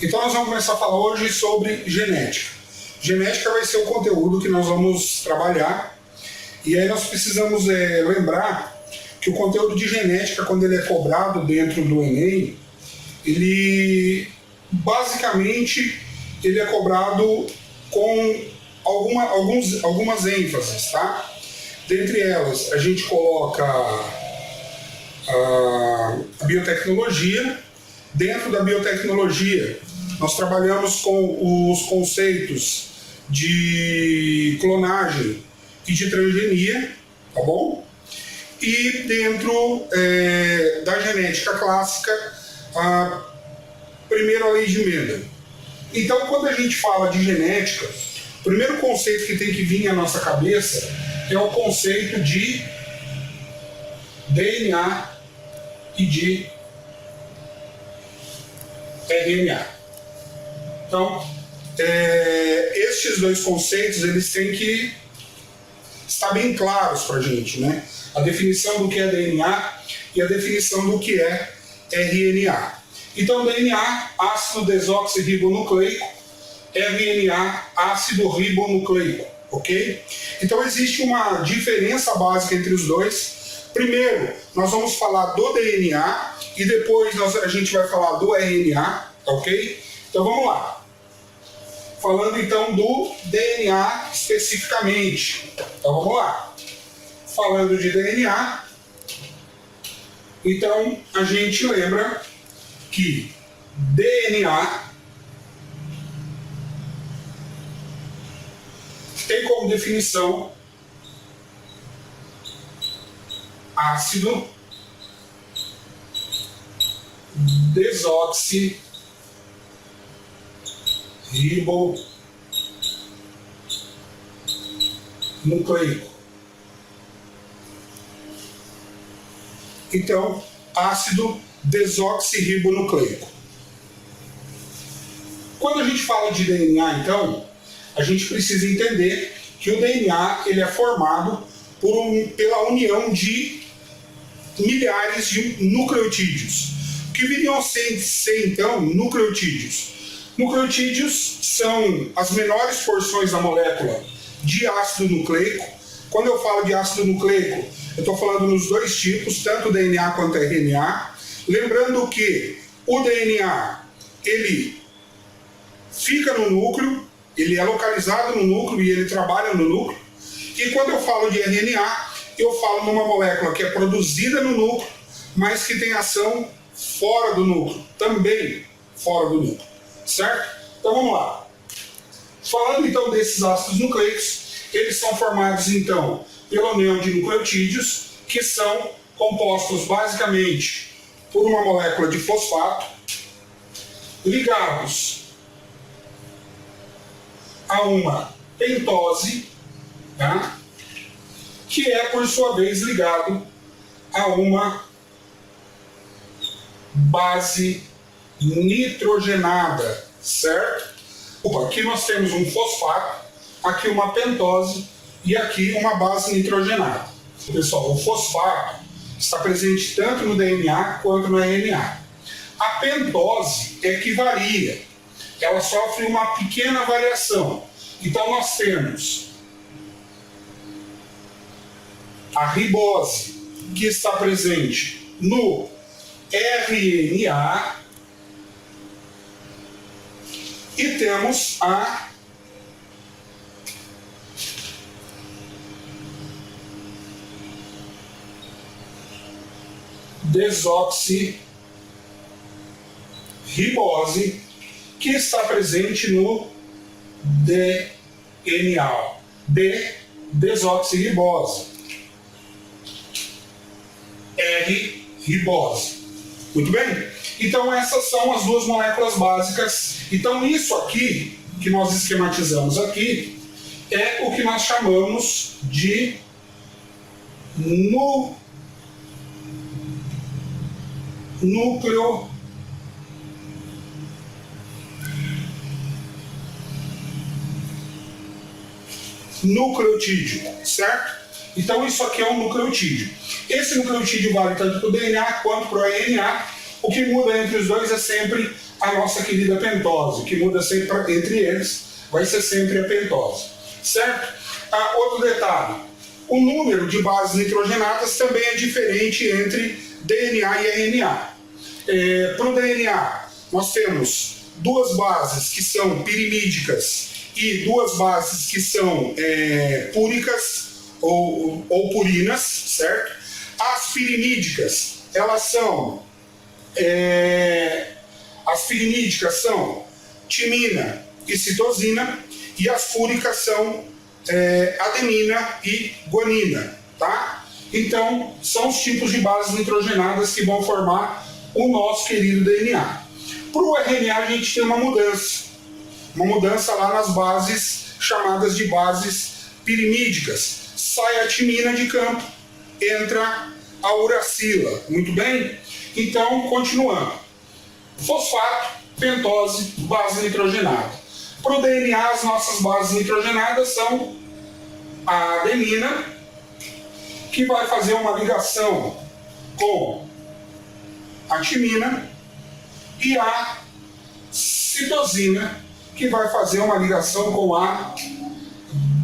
Então nós vamos começar a falar hoje sobre genética. Genética vai ser o conteúdo que nós vamos trabalhar. E aí nós precisamos lembrar que o conteúdo de genética, quando ele é cobrado dentro do Enem, ele basicamente ele é cobrado com algumas ênfases, tá? Dentre elas, a gente coloca a biotecnologia. Dentro da biotecnologia, nós trabalhamos com os conceitos de clonagem e de transgenia, tá bom? E dentro da genética clássica, a primeira lei de Mendel. Então, quando a gente fala de genética, o primeiro conceito que tem que vir à nossa cabeça é o conceito de DNA e de RNA. Então, estes dois conceitos eles têm que estar bem claros para a gente, né? A definição do que é DNA e a definição do que é RNA. Então, DNA, ácido desoxirribonucleico, RNA, ácido ribonucleico, ok? Então, existe uma diferença básica entre os dois. Primeiro, nós vamos falar do DNA e depois a gente vai falar do RNA, ok? Então, vamos lá. Falando, então, do DNA especificamente. Então, vamos lá. Falando de DNA, então, a gente lembra que DNA tem como definição ácido desoxirribonucleico. Então, ácido desoxirribonucleico. Quando a gente fala de DNA, então, a gente precisa entender que o DNA ele é formado pela união de milhares de nucleotídeos. O que viriam a ser, então, nucleotídeos? Nucleotídeos são as menores porções da molécula de ácido nucleico. Quando eu falo de ácido nucleico, eu estou falando nos dois tipos, tanto DNA quanto RNA. Lembrando que o DNA, ele fica no núcleo, ele é localizado no núcleo e ele trabalha no núcleo. E quando eu falo de RNA, eu falo numa molécula que é produzida no núcleo, mas que tem ação fora do núcleo, também fora do núcleo, certo? Então vamos lá. Falando então desses ácidos nucleicos, eles são formados então pela união de nucleotídeos, que são compostos basicamente por uma molécula de fosfato, ligados a uma pentose, tá? Que é por sua vez ligado a uma base nitrogenada, certo? Aqui nós temos um fosfato, aqui uma pentose e aqui uma base nitrogenada. Pessoal, o fosfato está presente tanto no DNA quanto no RNA. A pentose é que varia, ela sofre uma pequena variação. Então nós temos a ribose, que está presente no RNA, e temos a desoxirribose, que está presente no DNA, desoxirribose, R-ribose. Muito bem? Então essas são as duas moléculas básicas. Então isso aqui, que nós esquematizamos aqui, é o que nós chamamos de nucleotídeo, certo? Então isso aqui é um nucleotídeo. Esse nucleotídeo vale tanto para o DNA quanto para o RNA. O que muda entre os dois é sempre a nossa querida pentose, que muda sempre entre eles, vai ser sempre a pentose, certo? Outro detalhe, o número de bases nitrogenadas também é diferente entre DNA e RNA. Para o DNA, nós temos duas bases que são pirimídicas e duas bases que são púricas ou purinas, certo? As pirimídicas, elas são timina e citosina, e as púricas são adenina e guanina, tá? Então, são os tipos de bases nitrogenadas que vão formar o nosso querido DNA. Para o RNA, a gente tem uma mudança lá nas bases chamadas de bases pirimídicas. Sai a timina de campo, entra a uracila, muito bem? Então, continuando. Fosfato, pentose, base nitrogenada. Para o DNA, as nossas bases nitrogenadas são a adenina, que vai fazer uma ligação com a timina, e a citosina, que vai fazer uma ligação com a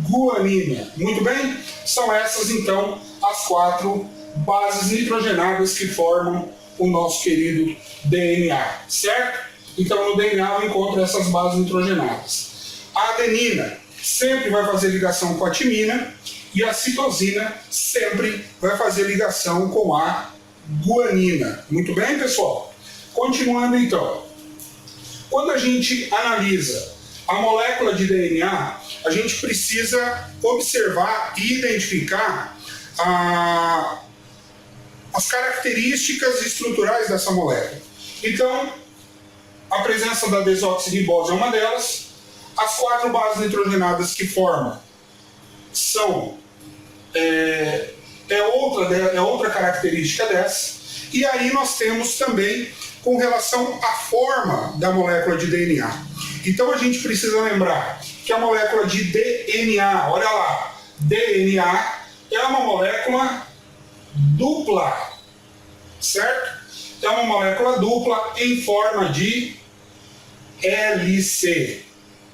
guanina. Muito bem? São essas, então, as 4 bases nitrogenadas que formam o nosso querido DNA, certo? Então, no DNA eu encontro essas bases nitrogenadas. A adenina sempre vai fazer ligação com a timina, e a citosina sempre vai fazer ligação com a guanina. Muito bem, pessoal? Continuando, então. Quando a gente analisa a molécula de DNA, a gente precisa observar e identificar as características estruturais dessa molécula. Então, a presença da desoxirribose é uma delas. As 4 bases nitrogenadas que formam são outra característica dessa. E aí nós temos também com relação à forma da molécula de DNA. Então a gente precisa lembrar que a molécula de DNA, olha lá, DNA é uma molécula dupla, certo? É uma molécula dupla em forma de hélice.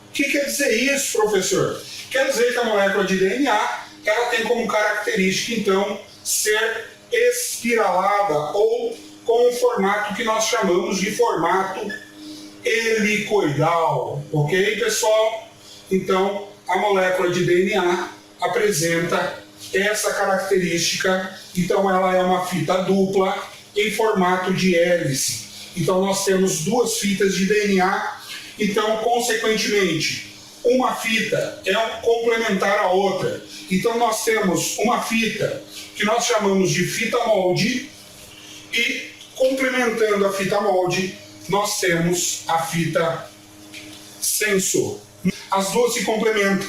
O que quer dizer isso, professor? Quer dizer que a molécula de DNA ela tem como característica, então, ser espiralada ou com um formato que nós chamamos de formato helicoidal. Ok, pessoal? Então, a molécula de DNA apresenta essa característica. Então, ela é uma fita dupla em formato de hélice. Então, nós temos 2 fitas de DNA. Então, consequentemente, uma fita é complementar à outra. Então, nós temos uma fita que nós chamamos de fita molde, e complementando a fita molde, nós temos a fita sensor. As 2 se complementam.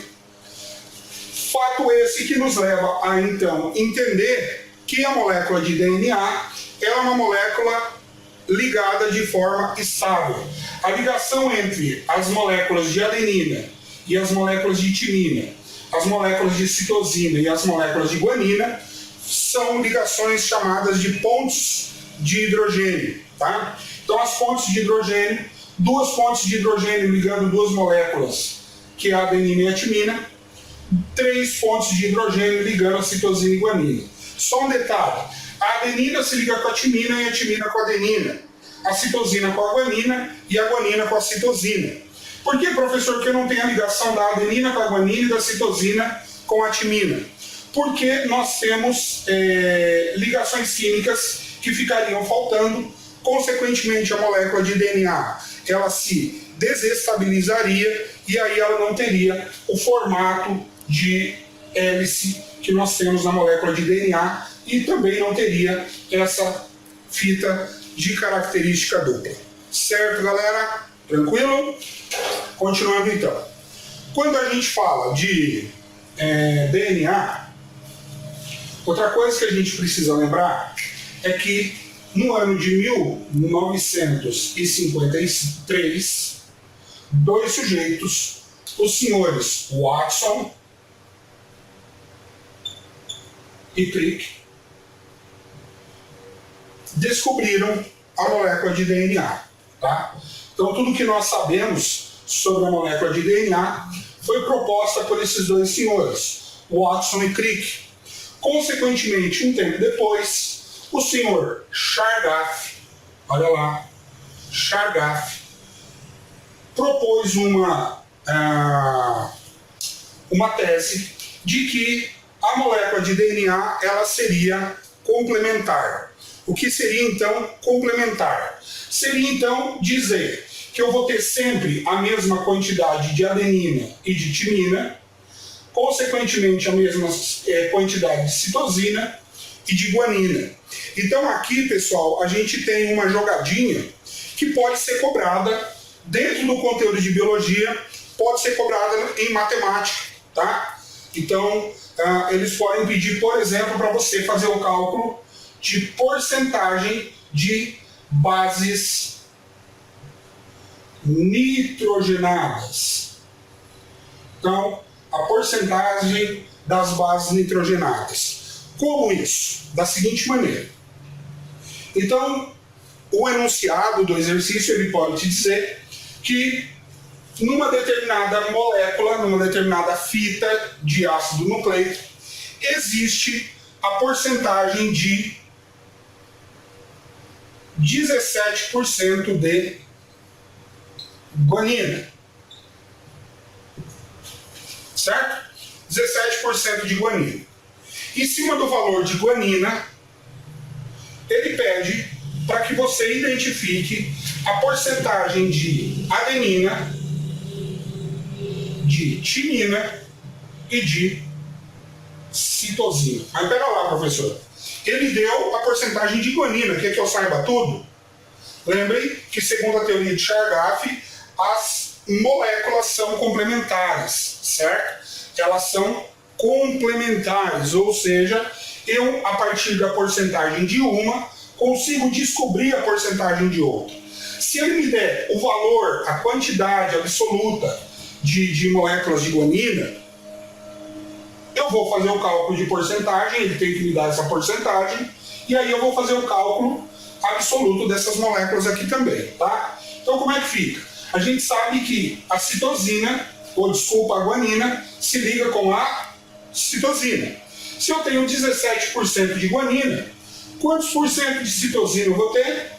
Fato esse que nos leva a, então, entender que a molécula de DNA é uma molécula ligada de forma estável. A ligação entre as moléculas de adenina e as moléculas de timina, as moléculas de citosina e as moléculas de guanina são ligações chamadas de pontes de hidrogênio, tá? Então, as pontes de hidrogênio, 2 pontes de hidrogênio ligando 2 moléculas, que é a adenina e a timina, 3 pontes de hidrogênio ligando a citosina e guanina. Só um detalhe, a adenina se liga com a timina e a timina com a adenina, a citosina com a guanina e a guanina com a citosina. Por que, professor, que eu não tenho a ligação da adenina com a guanina e da citosina com a timina? Porque nós temos ligações químicas que ficariam faltando, consequentemente a molécula de DNA ela se desestabilizaria e aí ela não teria o formato de hélice que nós temos na molécula de DNA e também não teria essa fita de característica dupla. Certo, galera? Tranquilo? Continuando então. Quando a gente fala de DNA, outra coisa que a gente precisa lembrar é que no ano de 1953, 2 sujeitos, os senhores Watson e Crick, descobriram a molécula de DNA. Tá? Então, tudo que nós sabemos sobre a molécula de DNA foi proposta por esses dois senhores, Watson e Crick. Consequentemente, um tempo depois, o senhor Chargaff, olha lá, Chargaff, propôs uma tese de que a molécula de DNA ela seria complementar. O que seria então complementar? Seria então dizer que eu vou ter sempre a mesma quantidade de adenina e de timina, consequentemente a mesma quantidade de citosina e de guanina. Então aqui, pessoal, a gente tem uma jogadinha que pode ser cobrada dentro do conteúdo de biologia, pode ser cobrada em matemática, tá? Então, eles podem pedir, por exemplo, para você fazer o cálculo de porcentagem de bases nitrogenadas. Então, a porcentagem das bases nitrogenadas. Como isso? Da seguinte maneira. Então, o enunciado do exercício ele pode te dizer que numa determinada molécula, numa determinada fita de ácido nucleico, existe a porcentagem de 17% de guanina. Certo? 17% de guanina. Em cima do valor de guanina, ele pede para que você identifique a porcentagem de adenina, de timina e de citosina. Mas pera lá, professor. Ele deu a porcentagem de guanina. Quer que eu saiba tudo? Lembrem que, segundo a teoria de Chargaff, as moléculas são complementares, certo? Elas são complementares, ou seja, eu, a partir da porcentagem de uma, consigo descobrir a porcentagem de outra. Se ele me der o valor, a quantidade absoluta de moléculas de guanina, eu vou fazer o cálculo de porcentagem, ele tem que me dar essa porcentagem, e aí eu vou fazer o cálculo absoluto dessas moléculas aqui também, tá? Então como é que fica? A gente sabe que a citosina, ou desculpa, a guanina, se liga com a citosina. Se eu tenho 17% de guanina, quantos por cento de citosina eu vou ter?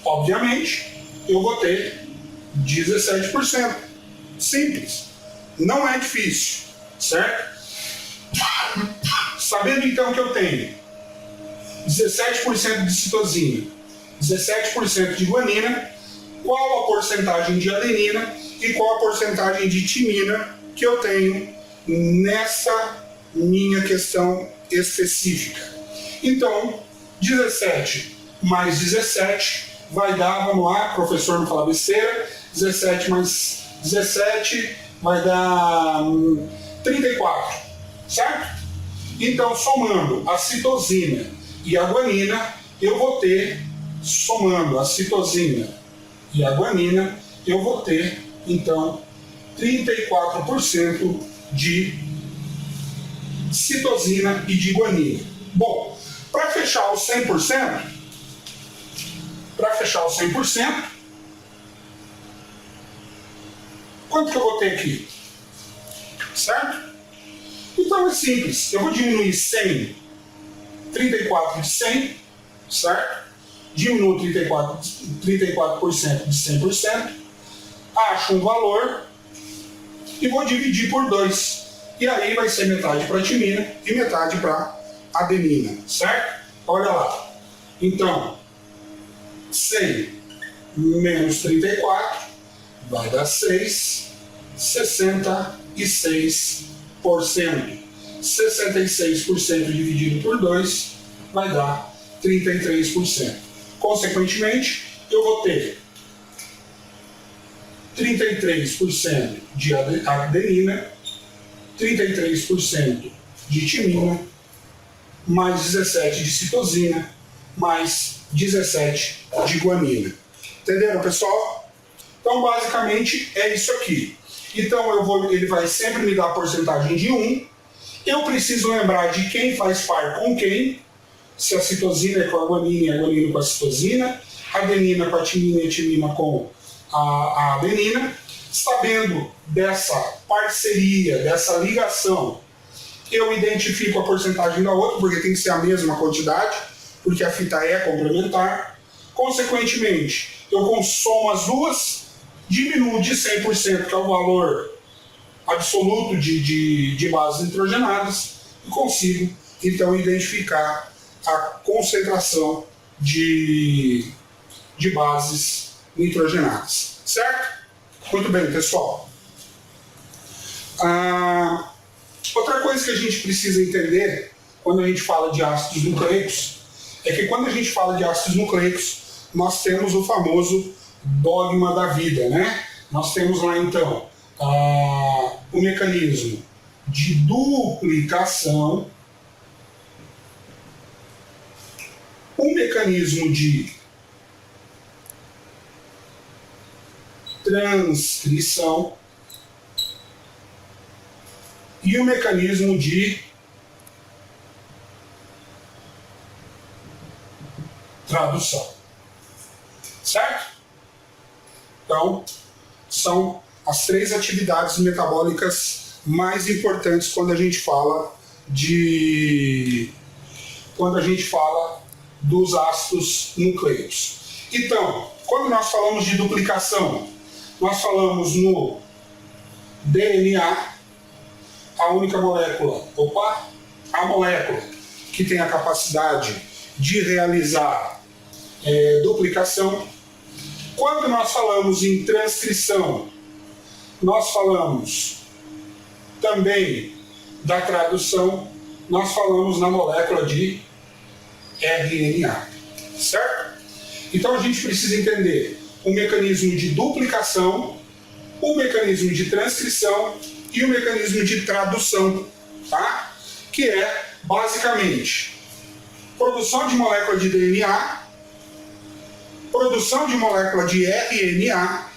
Obviamente, eu vou ter 17%. Simples. Não é difícil, certo? Sabendo então que eu tenho 17% de citosina, 17% de guanina, qual a porcentagem de adenina e qual a porcentagem de timina que eu tenho nessa minha questão específica. Então, 17 mais 17 vai dar, vamos lá, professor não fala besteira, 17 mais 17 vai dar 34, certo? Então, somando a citosina e a guanina, eu vou ter, somando a citosina e a guanina, eu vou ter, então, 34% de citosina e de guanina. Bom, para fechar os 100%, quanto que eu vou ter aqui? Certo? Então é simples, eu vou diminuir 100, 34 de 100, certo? Diminuo 34% de 100%, acho um valor e vou dividir por 2. E aí vai ser metade para timina e metade para adenina, certo? Olha lá. Então, 100 menos 34 vai dar 6, 66%. 66% dividido por 2 vai dar 33%. Consequentemente, eu vou ter 33% de adenina, 33% de timina, mais 17 de citosina, mais 17 de guanina. Entenderam, pessoal? Então, basicamente, é isso aqui. Então, ele vai sempre me dar a porcentagem de 1. Eu preciso lembrar de quem faz par com quem. Se a citosina é com a guanina e a guanina com a citosina. A adenina com a timina e a timina com a adenina. Sabendo dessa parceria, dessa ligação, eu identifico a porcentagem da outra, porque tem que ser a mesma quantidade, porque a fita é complementar. Consequentemente, eu consumo as duas, diminuo de 100%, que é o valor absoluto de bases nitrogenadas, e consigo, então, identificar a concentração de bases nitrogenadas. Certo? Muito bem, pessoal. Outra coisa que a gente precisa entender quando a gente fala de ácidos nucleicos é que quando a gente fala de ácidos nucleicos, nós temos o famoso dogma da vida, né? Nós temos lá, então, o mecanismo de duplicação, o mecanismo de transcrição e o mecanismo de tradução. Certo? Então, são as três atividades metabólicas mais importantes quando a gente fala dos ácidos nucleicos. Então, quando nós falamos de duplicação, nós falamos no DNA, a única molécula, a molécula que tem a capacidade de realizar duplicação. Quando nós falamos em transcrição, nós falamos também da tradução, nós falamos na molécula de RNA, certo? Então a gente precisa entender o mecanismo de duplicação, o mecanismo de transcrição e o mecanismo de tradução, tá? Que é basicamente produção de molécula de DNA, produção de molécula de RNA,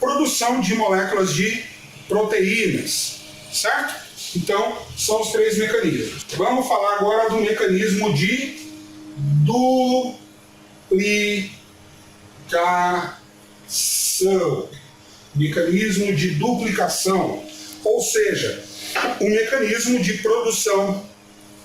produção de moléculas de proteínas, certo? Então, são os três mecanismos. Vamos falar agora do mecanismo de duplicação. Mecanismo de duplicação, ou seja, o mecanismo de produção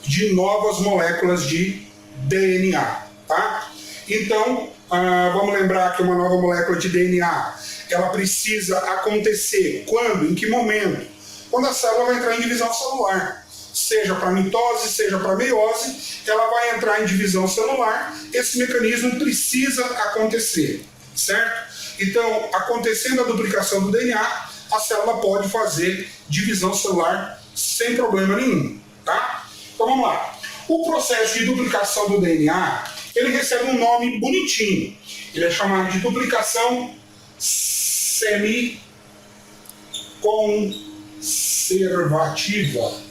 de novas moléculas de DNA, tá? Então, vamos lembrar que uma nova molécula de DNA, ela precisa acontecer quando, em que momento? Quando a célula vai entrar em divisão celular, seja para mitose, seja para meiose, ela vai entrar em divisão celular, esse mecanismo precisa acontecer, certo? Então, acontecendo a duplicação do DNA, a célula pode fazer divisão celular sem problema nenhum, tá? Então vamos lá. O processo de duplicação do DNA, ele recebe um nome bonitinho. Ele é chamado de duplicação semi-conservativa.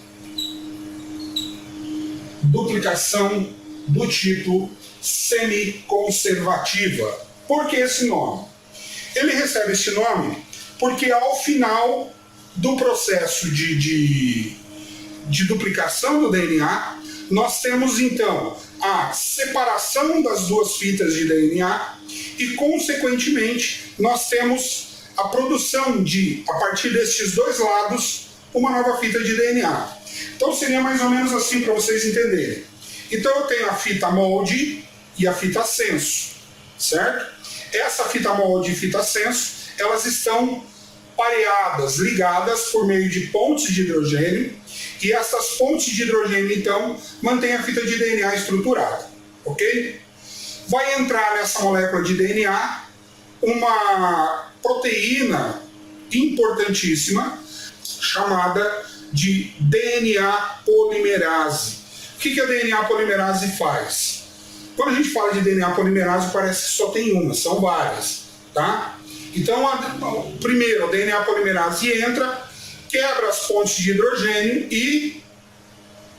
Duplicação do tipo semi-conservativa. Por que esse nome? Ele recebe esse nome porque ao final do processo de duplicação do DNA, nós temos então a separação das duas fitas de DNA e, consequentemente, nós temos a produção de, a partir destes dois lados, uma nova fita de DNA. Então seria mais ou menos assim para vocês entenderem. Então eu tenho a fita molde e a fita senso, certo? Essa fita molde e fita senso, elas estão pareadas, ligadas por meio de pontes de hidrogênio, e essas pontes de hidrogênio, então, mantêm a fita de DNA estruturada, ok? Vai entrar nessa molécula de DNA uma proteína importantíssima, chamada de DNA polimerase. O que a DNA polimerase faz? Quando a gente fala de DNA polimerase, parece que só tem uma, são várias, tá? Então, primeiro, a DNA polimerase entra, quebra as pontes de hidrogênio e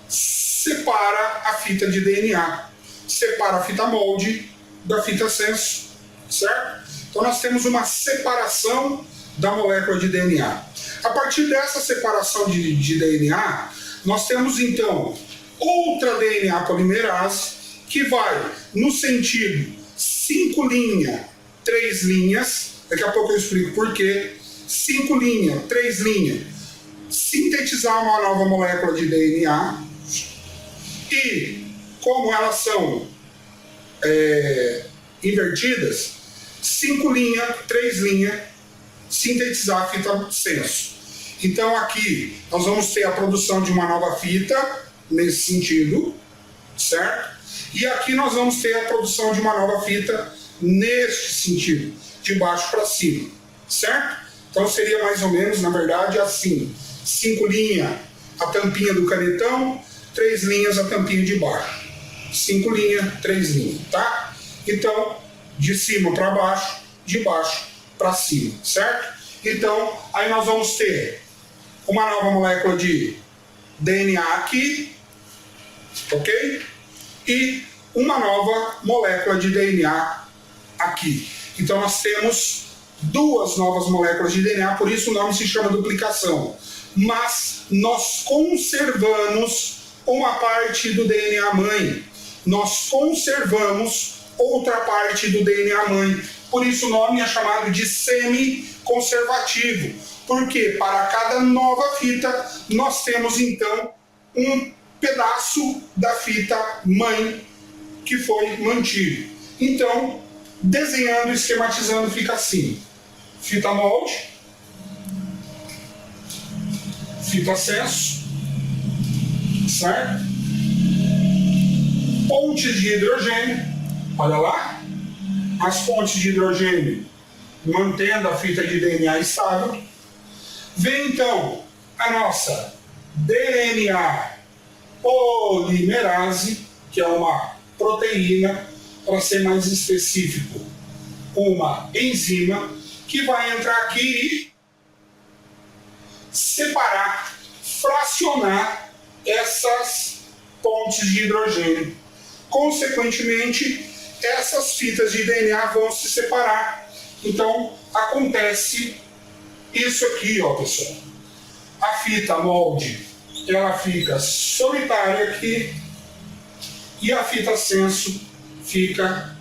separa a fita de DNA. Separa a fita molde da fita senso, certo? Então, nós temos uma separação da molécula de DNA. A partir dessa separação de DNA, nós temos, então, outra DNA polimerase que vai no sentido 5 linhas, 3 linhas, Daqui a pouco eu explico por quê. 5 linhas, 3 linhas. Sintetizar uma nova molécula de DNA. E como elas são invertidas, 5 linhas, 3 linhas, sintetizar a fita senso. Então aqui nós vamos ter a produção de uma nova fita, nesse sentido, certo? E aqui nós vamos ter a produção de uma nova fita neste sentido, de baixo para cima, certo? Então seria mais ou menos, na verdade, assim: 5 linhas, a tampinha do canetão, 3 linhas, a tampinha de baixo. 5 linhas, 3 linhas, tá? Então, de cima para baixo, de baixo para cima, certo? Então, aí nós vamos ter uma nova molécula de DNA aqui, ok? E uma nova molécula de DNA aqui. Então nós temos 2 novas moléculas de DNA, por isso o nome se chama duplicação. Mas nós conservamos uma parte do DNA mãe. Nós conservamos outra parte do DNA mãe. Por isso o nome é chamado de semi-conservativo. Porque para cada nova fita, nós temos então um pedaço da fita mãe que foi mantido. Então, desenhando, esquematizando, fica assim: fita molde, fita senso, certo? Pontes de hidrogênio, olha lá, as pontes de hidrogênio mantendo a fita de DNA estável. Vem então a nossa DNA polimerase, que é uma proteína, para ser mais específico, uma enzima, que vai entrar aqui e separar, fracionar essas pontes de hidrogênio. Consequentemente, essas fitas de DNA vão se separar. Então, acontece isso aqui, ó, pessoal. A fita molde, ela fica solitária aqui, e a fita senso fica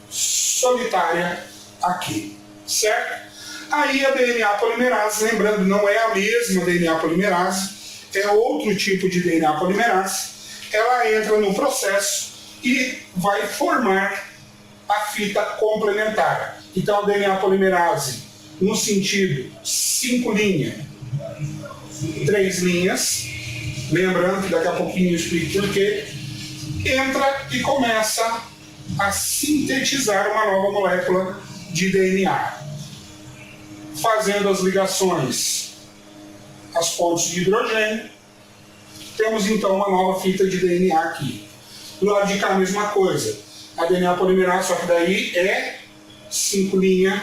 solitária aqui, certo? Aí a DNA polimerase, lembrando, não é a mesma DNA polimerase, é outro tipo de DNA polimerase, ela entra no processo e vai formar a fita complementar. Então a DNA polimerase, no sentido 5 linhas, 3 linhas, lembrando que daqui a pouquinho eu explico por quê, entra e começa a sintetizar uma nova molécula de DNA, fazendo as ligações às pontes de hidrogênio. Temos então uma nova fita de DNA aqui. Do lado de cá a mesma coisa, a DNA polimerase, só que daí é 5 linhas,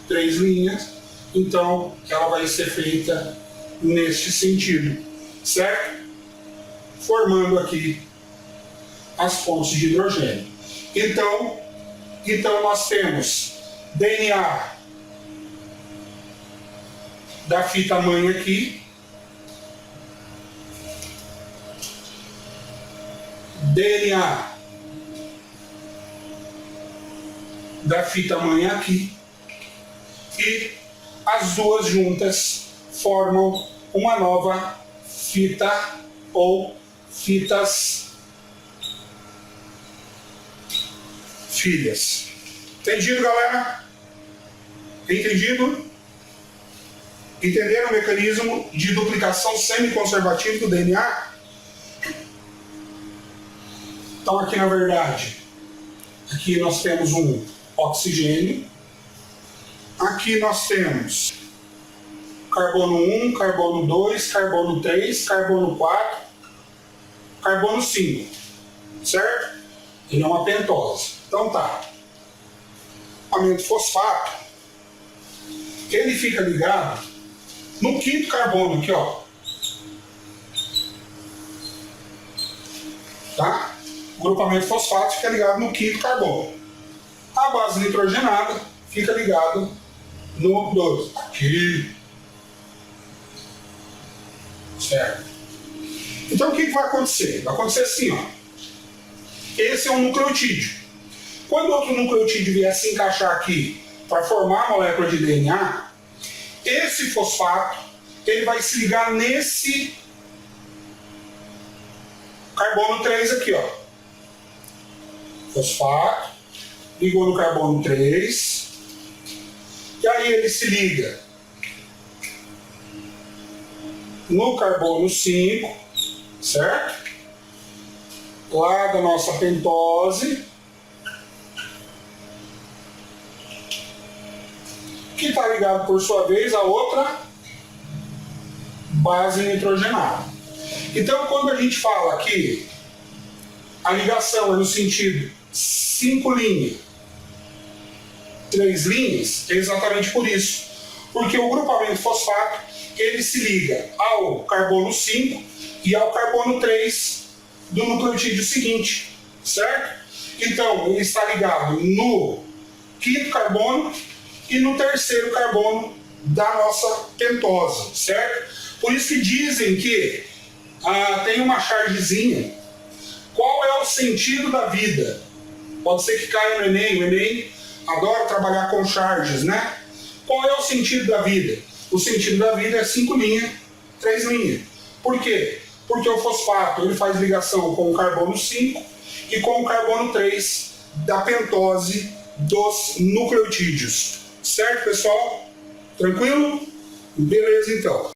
3 linhas, então ela vai ser feita neste sentido, certo? Formando aqui as pontes de hidrogênio. Então nós temos DNA da fita mãe aqui, DNA da fita mãe aqui, e as duas juntas formam uma nova fita ou fitas filhas. Entendido, galera? Entendido? Entenderam o mecanismo de duplicação semi-conservativa do DNA? Então aqui, na verdade, aqui nós temos um oxigênio. Aqui nós temos carbono 1, carbono 2, carbono 3, carbono 4, carbono 5, certo? Ele é uma pentose. Então tá. Grupamento fosfato, ele fica ligado no quinto carbono aqui, ó. Tá? O grupamento fosfato fica ligado no quinto carbono. A base nitrogenada fica ligado no 12. Aqui. Certo? Então o que vai acontecer? Vai acontecer assim, ó. Esse é um nucleotídeo. Quando outro nucleotídeo vier se encaixar aqui para formar a molécula de DNA, esse fosfato ele vai se ligar nesse carbono 3 aqui, ó. Fosfato, ligou no carbono 3, e aí ele se liga no carbono 5, certo? Lá da nossa pentose, que está ligado por sua vez a outra base nitrogenada. Então, quando a gente fala que a ligação é no sentido 5 linhas, 3 linhas, é exatamente por isso. Porque o grupamento fosfato, ele se liga ao carbono 5 e ao carbono 3 do nucleotídeo seguinte, certo? Então, ele está ligado no quinto carbono e no terceiro carbono da nossa pentose, certo? Por isso que dizem que tem uma chargezinha. Qual é o sentido da vida? Pode ser que caia no Enem. O Enem adora trabalhar com charges, né? Qual é o sentido da vida? O sentido da vida é 5 linhas, 3 linhas. Por quê? Porque o fosfato ele faz ligação com o carbono 5 e com o carbono 3 da pentose dos nucleotídeos. Certo, pessoal? Tranquilo? Beleza, então.